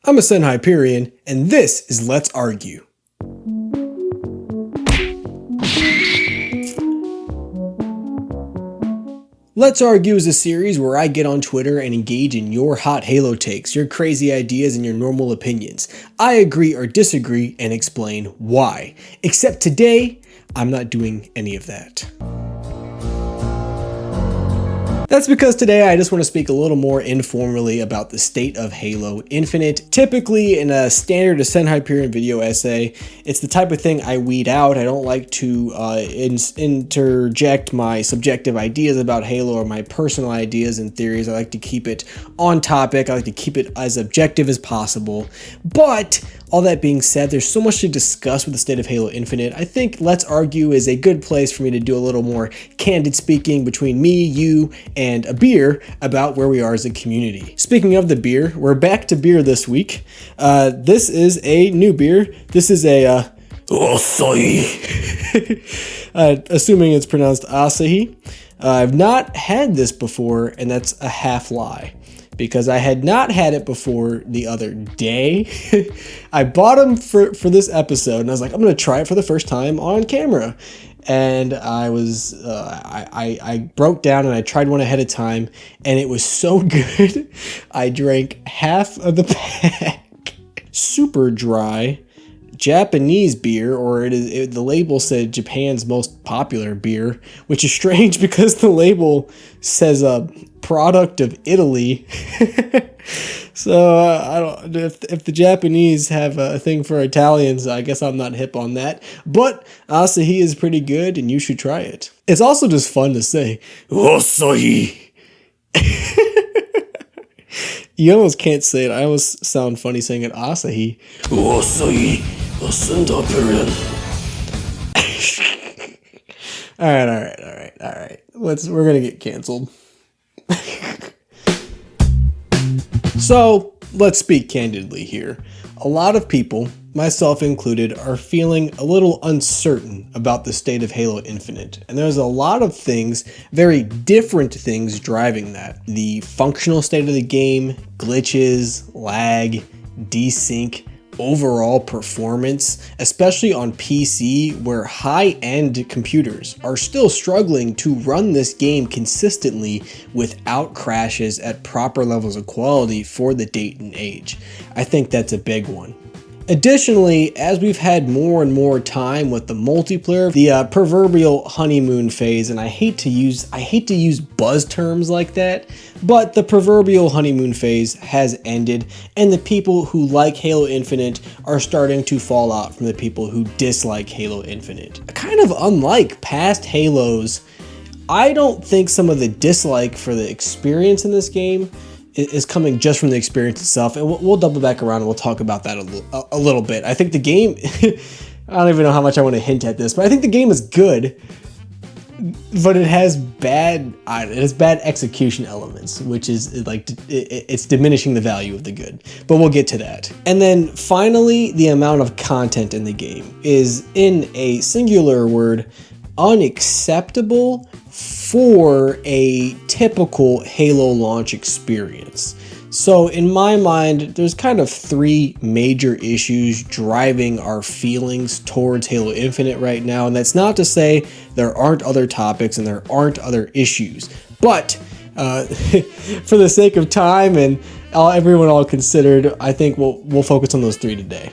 I'm Ascend Hyperion, and this is Let's Argue. Let's Argue is a series where I get on Twitter and engage in your hot Halo takes, your crazy ideas, and your normal opinions. I agree or disagree and explain why. Except today, I'm not doing any of that. That's because today I just want to speak a little more informally about the state of Halo Infinite. Typically in a standard Ascend Hyperion video essay, it's the type of thing I weed out. I don't like to interject my subjective ideas about Halo or my personal ideas and theories. I like to keep it on topic. I like to keep it as objective as possible. But all that being said, there's so much to discuss with the state of Halo Infinite. I think Let's Argue is a good place for me to do a little more candid speaking between me, you, and a beer about where we are as a community. Speaking of the beer, we're back to beer this week. This is a new beer. This is a Asahi. Assuming it's pronounced Asahi. I've not had this before, and that's a half lie, because I had not had it before the other day. I bought them for this episode, and I was like, I'm going to try it for the first time on camera. And I was, I broke down and I tried one ahead of time, and it was so good. I drank half of the pack. Super dry Japanese beer, or the label said Japan's most popular beer, which is strange because the label says a product of Italy. So I don't, if the Japanese have a thing for Italians, I guess I'm not hip on that. But Asahi is pretty good, and you should try it. It's also just fun to say Asahi. You almost can't say it. I almost sound funny saying it. Asahi. Asahi. Ascend Hyperion. All right. We're gonna get canceled. So let's speak candidly here. A lot of people, myself included, are feeling a little uncertain about the state of Halo Infinite. And there's a lot of things, very different things driving that. The functional state of the game, glitches, lag, desync, overall performance, especially on PC, where high-end computers are still struggling to run this game consistently without crashes at proper levels of quality for the date and age. I think that's a big one. Additionally, as we've had more and more time with the multiplayer, the proverbial honeymoon phase, and I hate to use buzz terms like that, but the proverbial honeymoon phase has ended, and the people who like Halo Infinite are starting to fall out from the people who dislike Halo Infinite. Kind of unlike past Halos, I don't think some of the dislike for the experience in this game is coming just from the experience itself, and we'll double back around and we'll talk about that a little bit. I think the game, I don't even know how much I want to hint at this, but I think the game is good, but it has bad execution elements, which is like, it's diminishing the value of the good, but we'll get to that. And then finally, the amount of content in the game is, in a singular word, unacceptable for a typical Halo launch experience. So in my mind, there's kind of three major issues driving our feelings towards Halo Infinite right now. And that's not to say there aren't other topics and there aren't other issues, but for the sake of time and everyone all considered, I think we'll focus on those three today.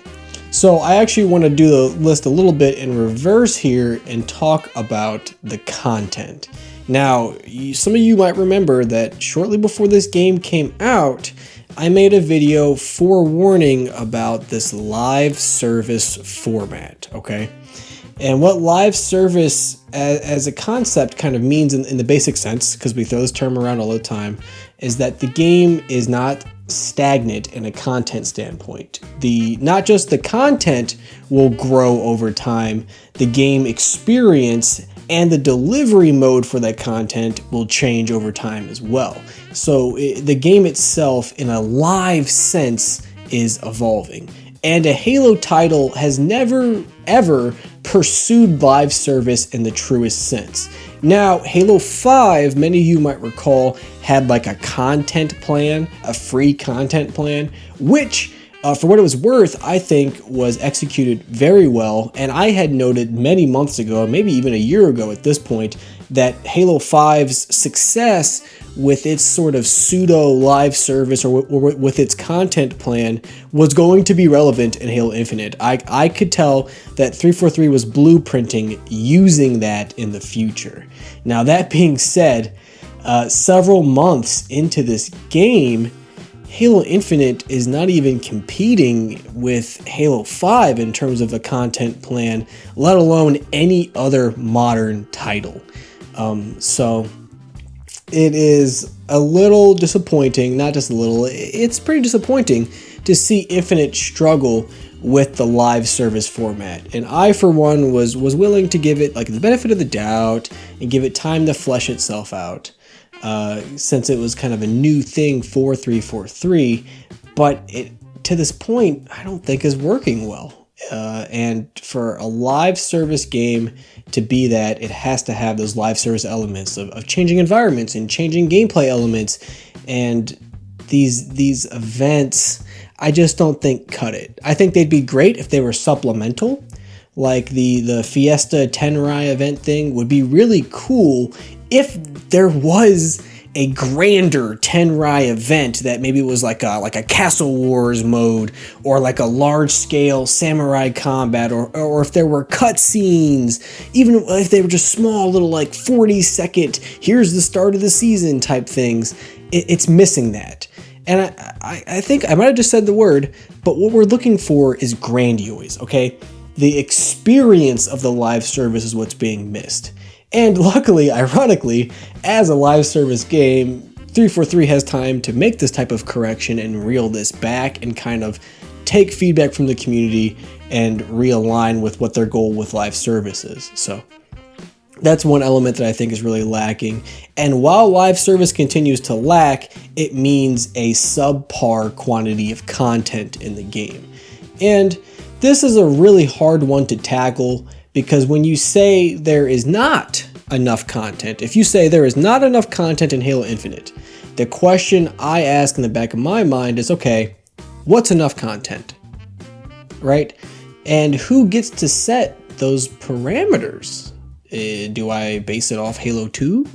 So I actually want to do the list a little bit in reverse here and talk about the content. Now, some of you might remember that shortly before this game came out, I made a video forewarning about this live service format, okay? And what live service as a concept kind of means in the basic sense, because we throw this term around all the time, is that the game is not stagnant in a content standpoint. Not just the content will grow over time, the game experience and the delivery mode for that content will change over time as well. So the game itself, in a live sense, is evolving. And a Halo title has never, ever pursued live service in the truest sense. Now, Halo 5, many of you might recall, had like a content plan, a free content plan, which For what it was worth, I think was executed very well, and I had noted many months ago, maybe even a year ago at this point, that Halo 5's success with its sort of pseudo live service or with its content plan was going to be relevant in Halo Infinite. I could tell that 343 was blueprinting using that in the future. Now, that being said, several months into this game, Halo Infinite is not even competing with Halo 5 in terms of a content plan, let alone any other modern title. So it is a little disappointing, not just a little, it's pretty disappointing to see Infinite struggle with the live service format. And I, for one, was willing to give it like the benefit of the doubt and give it time to flesh itself out. Since it was kind of a new thing for 343, but it, to this point, I don't think is working well. And for a live service game to be that, it has to have those live service elements of changing environments and changing gameplay elements, and these events, I just don't think cut it. I think they'd be great if they were supplemental, like the Fiesta Tenrai event thing would be really cool if there was a grander Tenrai event that maybe was like a Castle Wars mode, or like a large scale samurai combat, or if there were cutscenes, even if they were just small little like 40-second, here's the start of the season type things. It's missing that. And I think I might have just said the word, but what we're looking for is grandiose, okay? The experience of the live service is what's being missed. And luckily, ironically, as a live service game, 343 has time to make this type of correction and reel this back and kind of take feedback from the community and realign with what their goal with live service is. So that's one element that I think is really lacking. And while live service continues to lack, it means a subpar quantity of content in the game. And this is a really hard one to tackle, because when you say there is not enough content, if you say there is not enough content in Halo Infinite, the question I ask in the back of my mind is, okay, what's enough content, right? And who gets to set those parameters? Do I base it off Halo 2?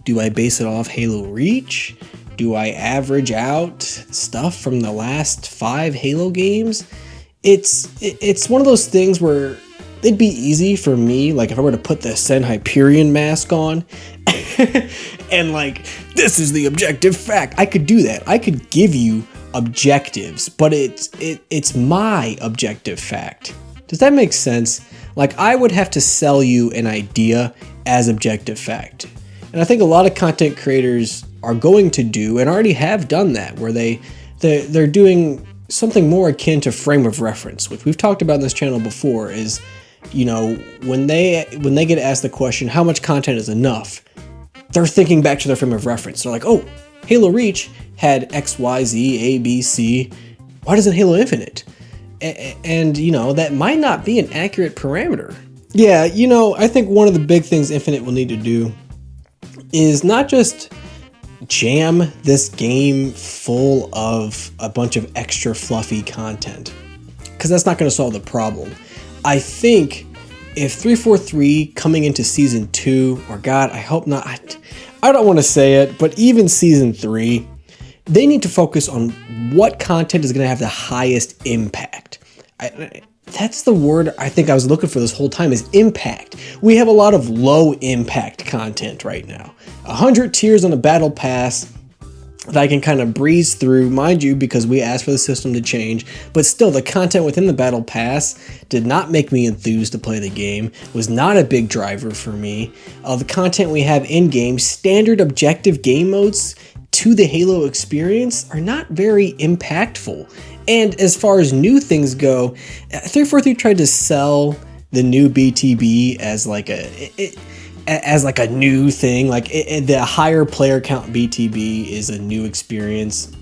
Do I base it off Halo Reach? Do I average out stuff from the last 5 Halo games? It's one of those things where it'd be easy for me, like if I were to put the Ascend Hyperion mask on and like, this is the objective fact, I could do that. I could give you objectives, but it's my objective fact. Does that make sense? Like, I would have to sell you an idea as objective fact. And I think a lot of content creators are going to do and already have done that, where they're doing something more akin to frame of reference, which we've talked about on this channel before, is, you know, when they get asked the question, how much content is enough, they're thinking back to their frame of reference. They're like, oh, Halo Reach had X, Y, Z, A, B, C. Why doesn't Halo Infinite? And, you know, that might not be an accurate parameter. Yeah, you know, I think one of the big things Infinite will need to do is not just jam this game full of a bunch of extra fluffy content, because that's not going to solve the problem. I think if 343 coming into Season 2, or God, I hope not, I don't want to say it, but even Season 3, they need to focus on what content is going to have the highest impact. That's the word I think I was looking for this whole time, is impact. We have a lot of low impact content right now. 100 tiers on a battle pass that I can kind of breeze through, mind you, because we asked for the system to change, but still the content within the battle pass did not make me enthused to play the game, was not a big driver for me. The content we have in-game, standard objective game modes to the Halo experience, are not very impactful. And as far as new things go, 343 tried to sell the new BTB as like a new thing, like the higher player count BTB is a new experience.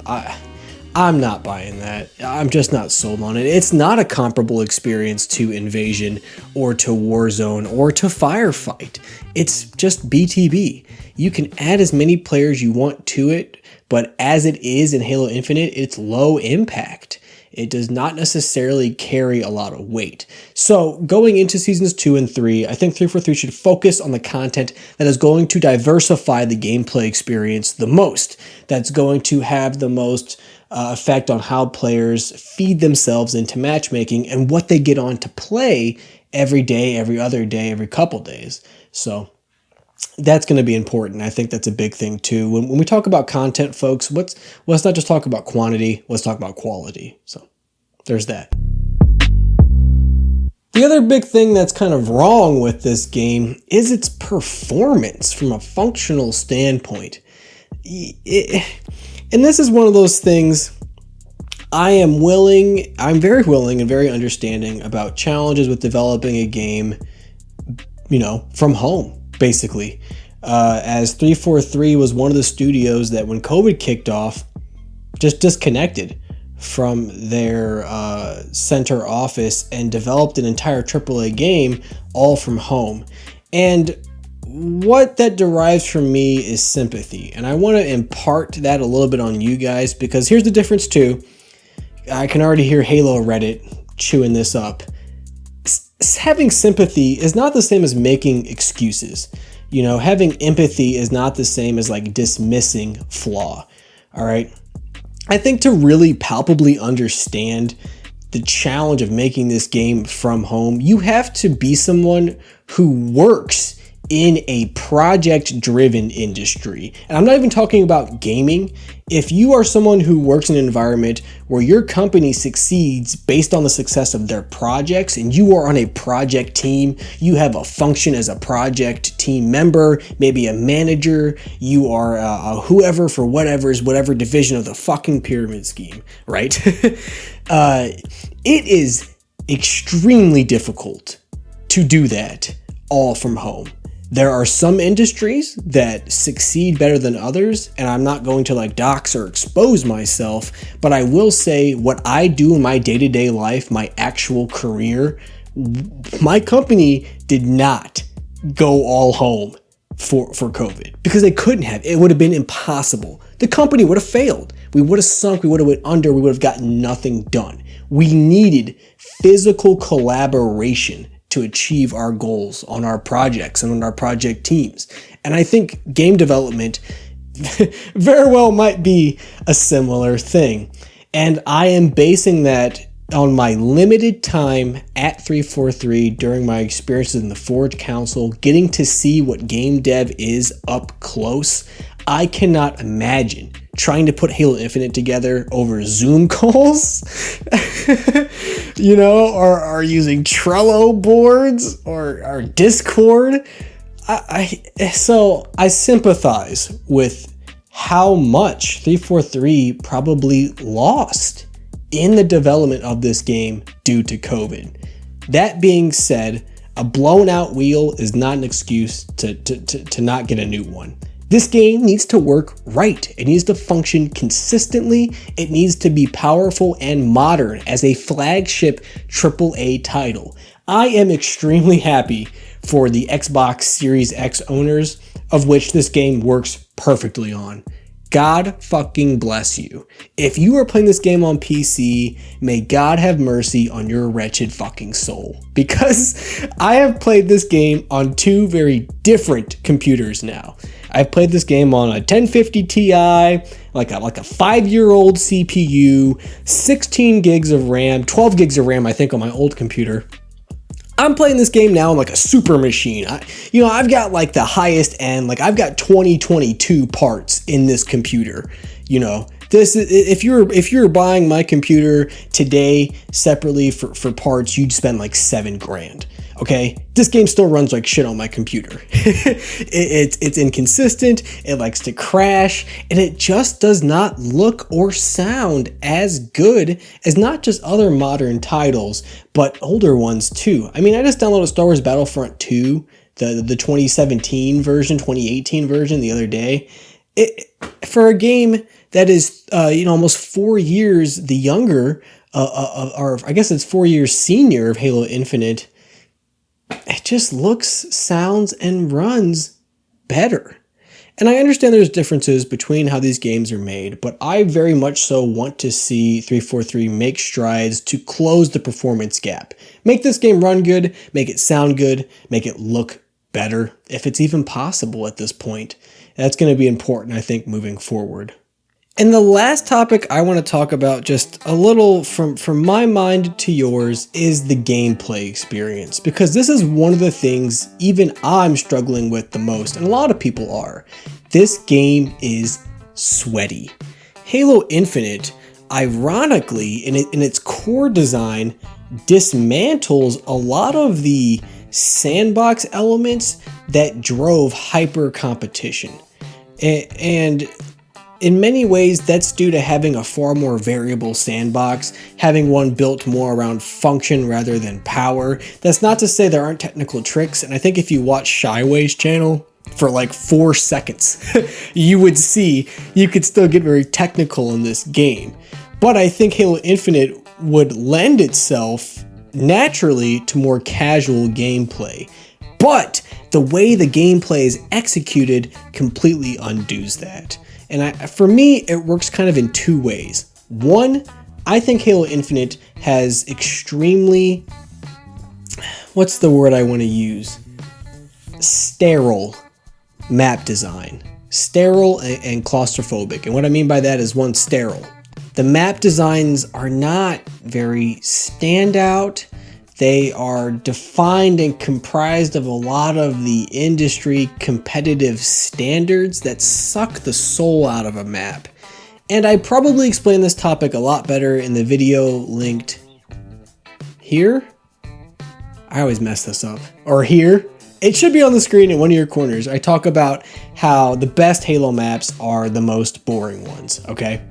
I'm not buying that. I'm just not sold on it. It's not a comparable experience to Invasion or to Warzone or to Firefight. It's just BTB. You can add as many players you want to it, but as it is in Halo Infinite, it's low impact. It does not necessarily carry a lot of weight. So going into seasons 2 and 3, I think 343 should focus on the content that is going to diversify the gameplay experience the most. That's going to have the most effect on how players feed themselves into matchmaking and what they get on to play every day, every other day, every couple days. So that's going to be important. I think that's a big thing too. When we talk about content, folks, let's not just talk about quantity, let's talk about quality. So there's that. The other big thing that's kind of wrong with this game is its performance from a functional standpoint. And this is one of those things I'm very willing and very understanding about challenges with developing a game, from home, basically. As 343 was one of the studios that when COVID kicked off, just disconnected from their center office and developed an entire AAA game all from home. And what that derives from me is sympathy. And I want to impart that a little bit on you guys, because here's the difference too. I can already hear Halo Reddit chewing this up. Having sympathy is not the same as making excuses. Having empathy is not the same as like dismissing flaw. All right. I think to really palpably understand the challenge of making this game from home, you have to be someone who works in a project-driven industry. And I'm not even talking about gaming. If you are someone who works in an environment where your company succeeds based on the success of their projects, and you are on a project team, you have a function as a project team member, maybe a manager, you are whoever for whatever division of the fucking pyramid scheme, right? It is extremely difficult to do that all from home. There are some industries that succeed better than others, and I'm not going to like dox or expose myself, but I will say what I do in my day-to-day life, my actual career, my company did not go all home for COVID because they couldn't have. It would have been impossible. The company would have failed. We would have sunk. We would have went under. We would have gotten nothing done. We needed physical collaboration to achieve our goals on our projects and on our project teams. And I think game development very well might be a similar thing. And I am basing that on my limited time at 343 during my experiences in the Forge Council, getting to see what game dev is up close. I cannot imagine trying to put Halo Infinite together over Zoom calls, or using Trello boards or Discord. So I sympathize with how much 343 probably lost in the development of this game due to COVID. That being said, a blown out wheel is not an excuse to not get a new one. This game needs to work right. It needs to function consistently. It needs to be powerful and modern as a flagship AAA title. I am extremely happy for the Xbox Series X owners, of which this game works perfectly on. God fucking bless you. If you are playing this game on PC, may God have mercy on your wretched fucking soul. Because I have played this game on two very different computers now. I've played this game on a 1050 Ti, like a 5-year-old CPU, 16 gigs of RAM, 12 gigs of RAM I think on my old computer. I'm playing this game now on like a super machine. I've got like the highest end, like I've got 2022 parts in this computer. This is, if you're buying my computer today separately for parts, you'd spend like $7,000. Okay, this game still runs like shit on my computer. It's inconsistent, it likes to crash, and it just does not look or sound as good as not just other modern titles, but older ones too. I mean, I just downloaded Star Wars Battlefront 2, the 2017 version, 2018 version the other day. For a game that is, almost 4 years the younger, or I guess it's 4 years senior of Halo Infinite, it just looks, sounds, and runs better. And I understand there's differences between how these games are made, but I very much so want to see 343 make strides to close the performance gap. Make this game run good, make it sound good, make it look better, if it's even possible at this point. That's going to be important, I think, moving forward. And the last topic I want to talk about, just a little from my mind to yours, is the gameplay experience. Because this is one of the things even I'm struggling with the most, and a lot of people are. This game is sweaty. Halo Infinite, ironically, in its core design, dismantles a lot of the sandbox elements that drove hyper competition. And in many ways, that's due to having a far more variable sandbox, having one built more around function rather than power. That's not to say there aren't technical tricks, and I think if you watch Shyway's channel for like 4 seconds, you would see you could still get very technical in this game. But I think Halo Infinite would lend itself naturally to more casual gameplay. But the way the gameplay is executed completely undoes that. And for me, it works kind of in 2 ways. One, I think Halo Infinite has extremely, what's the word I want to use? Sterile map design. Sterile and claustrophobic. And what I mean by that is, one, sterile. The map designs are not very standout. They are defined and comprised of a lot of the industry competitive standards that suck the soul out of a map. And I probably explained this topic a lot better in the video linked here. I always mess this up. Or here. It should be on the screen in one of your corners. I talk about how the best Halo maps are the most boring ones, okay?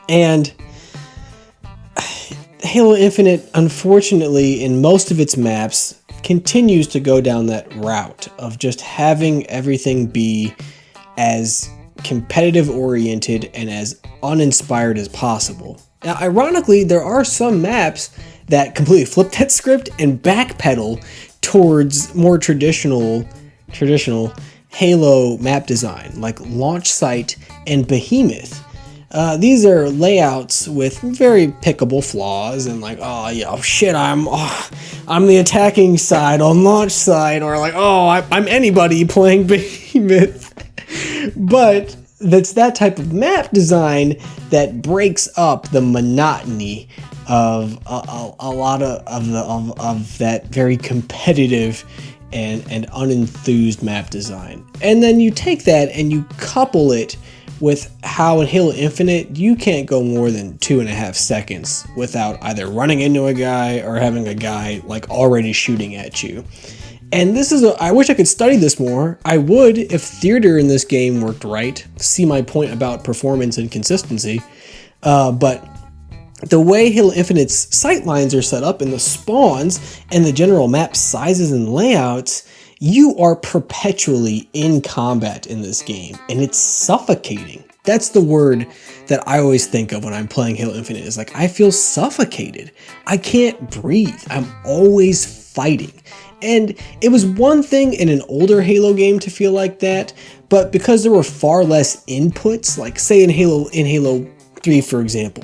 And Halo Infinite, unfortunately, in most of its maps, continues to go down that route of just having everything be as competitive oriented and as uninspired as possible. Now, ironically, there are some maps that completely flip that script and backpedal towards more traditional Halo map design, like Launch Site and Behemoth. These are layouts with very pickable flaws, and like, oh yeah, oh shit, I'm the attacking side on Launch Site, or like, oh, I'm anybody playing Behemoth. But that's that type of map design that breaks up the monotony of a lot of that very competitive and unenthused map design. And then you take that and you couple it with how in Halo Infinite, you can't go more than 2.5 seconds without either running into a guy or having a guy like already shooting at you. And this is I wish I could study this more. I would if theater in this game worked right. See my point about performance and consistency. But the way Halo Infinite's sightlines are set up, and the spawns and the general map sizes and layouts, you are perpetually in combat in this game, and it's suffocating. That's the word that I always think of when I'm playing Halo Infinite, is like, I feel suffocated. I can't breathe. I'm always fighting. And it was one thing in an older Halo game to feel like that, but because there were far less inputs, like say in Halo 3, for example,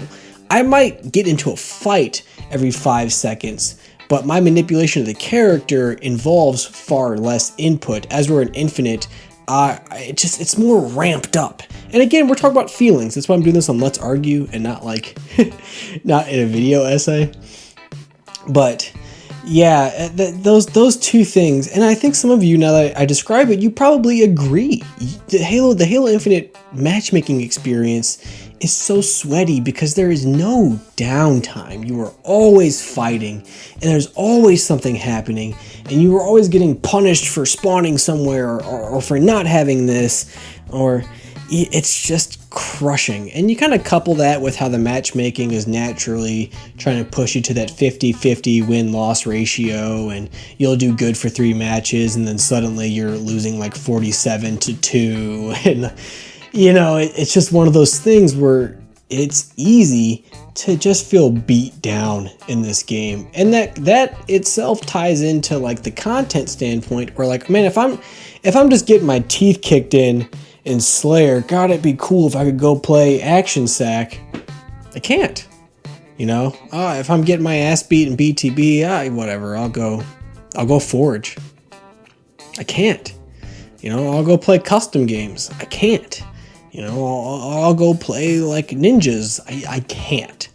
I might get into a fight every 5 seconds, but my manipulation of the character involves far less input. As we're in Infinite, it's more ramped up. And again, we're talking about feelings. That's why I'm doing this on Let's Argue and not like, not in a video essay. But yeah, those 2 things. And I think some of you, now that I describe it, you probably agree. The Halo Infinite matchmaking experience is so sweaty because there is no downtime. You are always fighting, and there's always something happening, and you are always getting punished for spawning somewhere or for not having this, or it's just crushing. And you kind of couple that with how the matchmaking is naturally trying to push you to that 50-50 win-loss ratio, and you'll do good for 3 matches, and then suddenly you're losing like 47-2, and you know, it's just one of those things where it's easy to just feel beat down in this game. And that itself ties into like the content standpoint where like, man, if I'm just getting my teeth kicked in Slayer, God, it'd be cool if I could go play Action Sack. I can't, you know? If I'm getting my ass beat in BTB, whatever, I'll go Forge. I can't. You know, I'll go play custom games. I can't. You know, I'll go play like ninjas. I can't.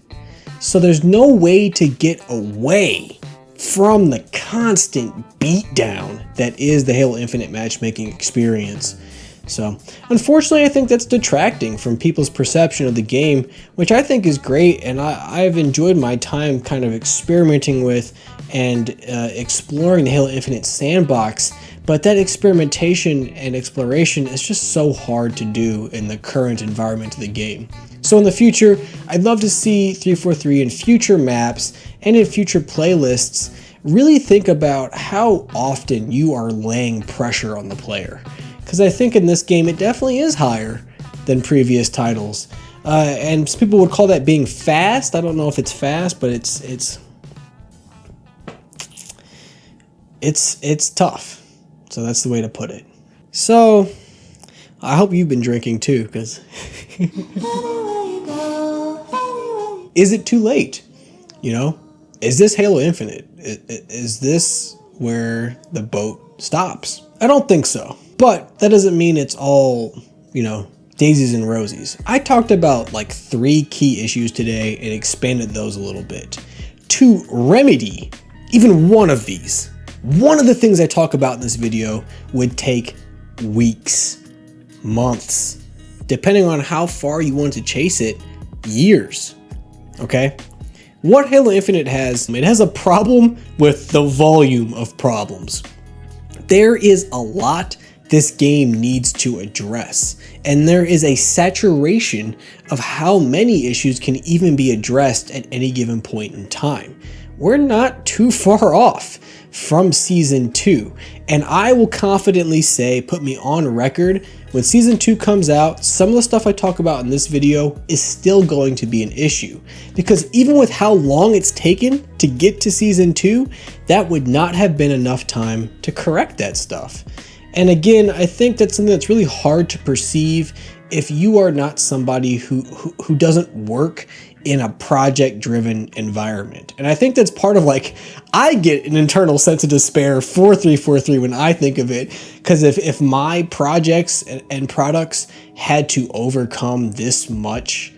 So there's no way to get away from the constant beatdown that is the Halo Infinite matchmaking experience. So unfortunately, I think that's detracting from people's perception of the game, which I think is great, and I've enjoyed my time kind of experimenting with and exploring the Halo Infinite sandbox. But that experimentation and exploration is just so hard to do in the current environment of the game. So in the future, I'd love to see 343 in future maps and in future playlists really think about how often you are laying pressure on the player. Because I think in this game it definitely is higher than previous titles. And some people would call that being fast. I don't know if it's fast, but it's tough. So that's the way to put it. So I hope you've been drinking too, because is it too late? You know, is this Halo Infinite? Is this where the boat stops? I don't think so. But that doesn't mean it's all, you know, daisies and roses. I talked about like 3 key issues today and expanded those a little bit. To remedy even one of these, one of the things I talk about in this video would take weeks, months, depending on how far you want to chase it, years, okay? What Halo Infinite has, it has a problem with the volume of problems. There is a lot this game needs to address, and there is a saturation of how many issues can even be addressed at any given point in time. We're not too far off from Season 2, and I will confidently say, put me on record, when Season 2 comes out, some of the stuff I talk about in this video is still going to be an issue. Because even with how long it's taken to get to Season 2, that would not have been enough time to correct that stuff. And again, I think that's something that's really hard to perceive if you are not somebody who doesn't work in a project-driven environment. And I think that's part of like, I get an internal sense of despair for 343 when I think of it, because if my projects and products had to overcome this much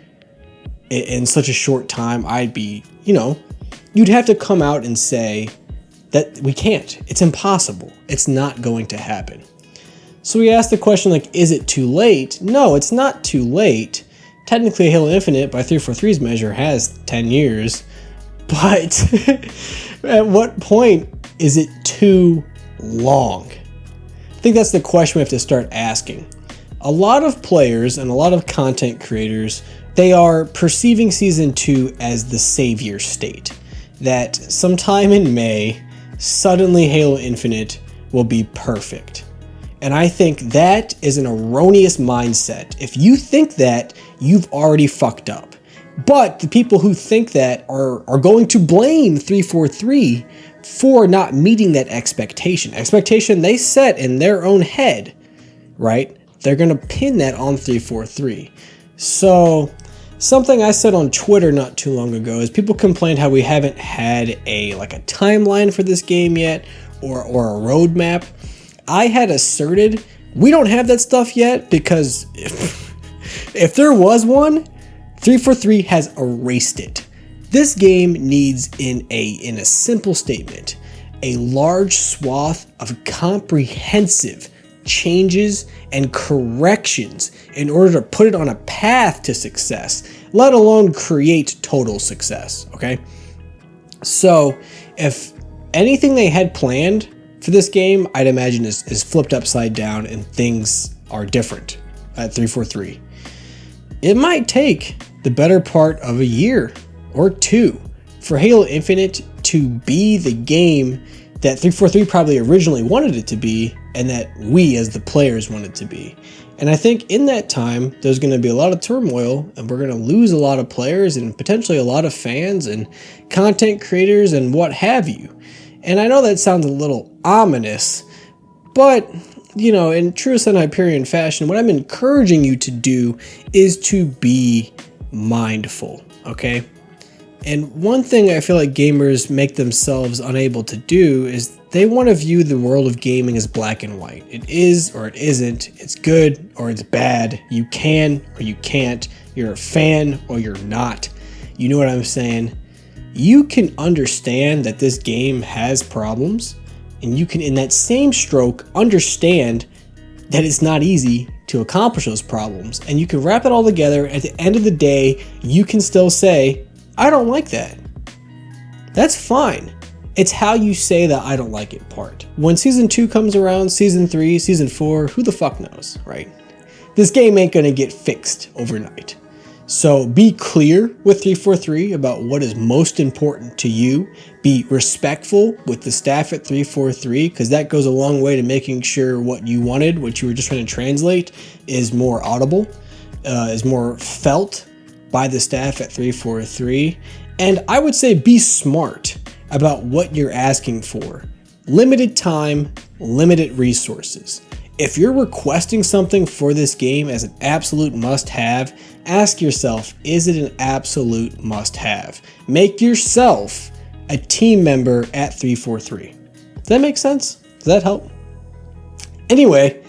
in such a short time, I'd be, you know, you'd have to come out and say that we can't. It's impossible. It's not going to happen. So we asked the question like, is it too late? No, it's not too late. Technically, Halo Infinite, by 343's measure, has 10 years, but at what point is it too long? I think that's the question we have to start asking. A lot of players and a lot of content creators, they are perceiving Season 2 as the savior state, that sometime in May, suddenly Halo Infinite will be perfect. And I think that is an erroneous mindset. If you think that, you've already fucked up. But the people who think that are going to blame 343 for not meeting that expectation. Expectation they set in their own head, right? They're gonna pin that on 343. So something I said on Twitter not too long ago is people complained how we haven't had a timeline for this game yet or a roadmap. I had asserted we don't have that stuff yet because if there was one, 343 has erased it. This game needs, in a simple statement, a large swath of comprehensive changes and corrections in order to put it on a path to success, let alone create total success, okay? So if anything they had planned for this game, I'd imagine is flipped upside down and things are different at 343. It might take the better part of a year or 2 for Halo Infinite to be the game that 343 probably originally wanted it to be and that we as the players want it to be. And I think in that time, there's going to be a lot of turmoil, and we're going to lose a lot of players and potentially a lot of fans and content creators and what have you. And I know that sounds a little ominous, but, you know, in true Sun Hyperion fashion, what I'm encouraging you to do is to be mindful, okay? And one thing I feel like gamers make themselves unable to do is they want to view the world of gaming as black and white. It is or it isn't. It's good or it's bad. You can or you can't. You're a fan or you're not. You know what I'm saying? You can understand that this game has problems, and you can, in that same stroke, understand that it's not easy to accomplish those problems. And you can wrap it all together. At the end of the day, you can still say, I don't like that. That's fine. It's how you say that I don't like it part. When season 2 comes around, season 3, season 4, who the fuck knows, right? This game ain't gonna get fixed overnight. So be clear with 343 about what is most important to you. Be respectful with the staff at 343, because that goes a long way to making sure what you wanted, what you were just trying to translate, is more audible, is more felt by the staff at 343. And I would say be smart about what you're asking for. Limited time, limited resources. If you're requesting something for this game as an absolute must-have, ask yourself, is it an absolute must-have? Make yourself a team member at 343. Does that make sense? Does that help? Anyway,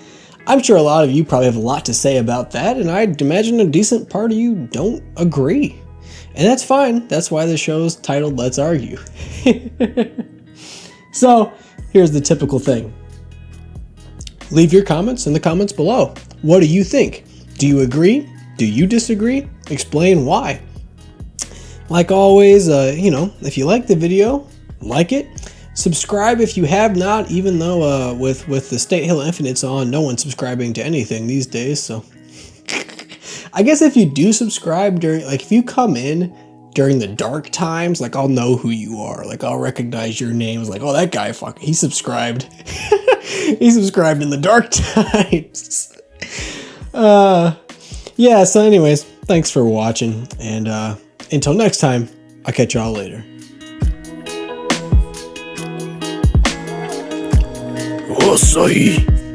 I'm sure a lot of you probably have a lot to say about that, and I'd imagine a decent part of you don't agree. And that's fine. That's why the show's titled Let's Argue. So, here's the typical thing. Leave your comments in the comments below. What do you think? Do you agree? Do you disagree? Explain why. Like always, if you like the video, like it. Subscribe if you have not, even though with the State Halo Infinite's on, no one's subscribing to anything these days, so. I guess if you do subscribe during, like if you come in during the dark times, like I'll know who you are. Like I'll recognize your names, like, oh, that guy, he subscribed. He subscribed in the dark times. Yeah, so anyways, thanks for watching, and until next time, I'll catch y'all later. Osai.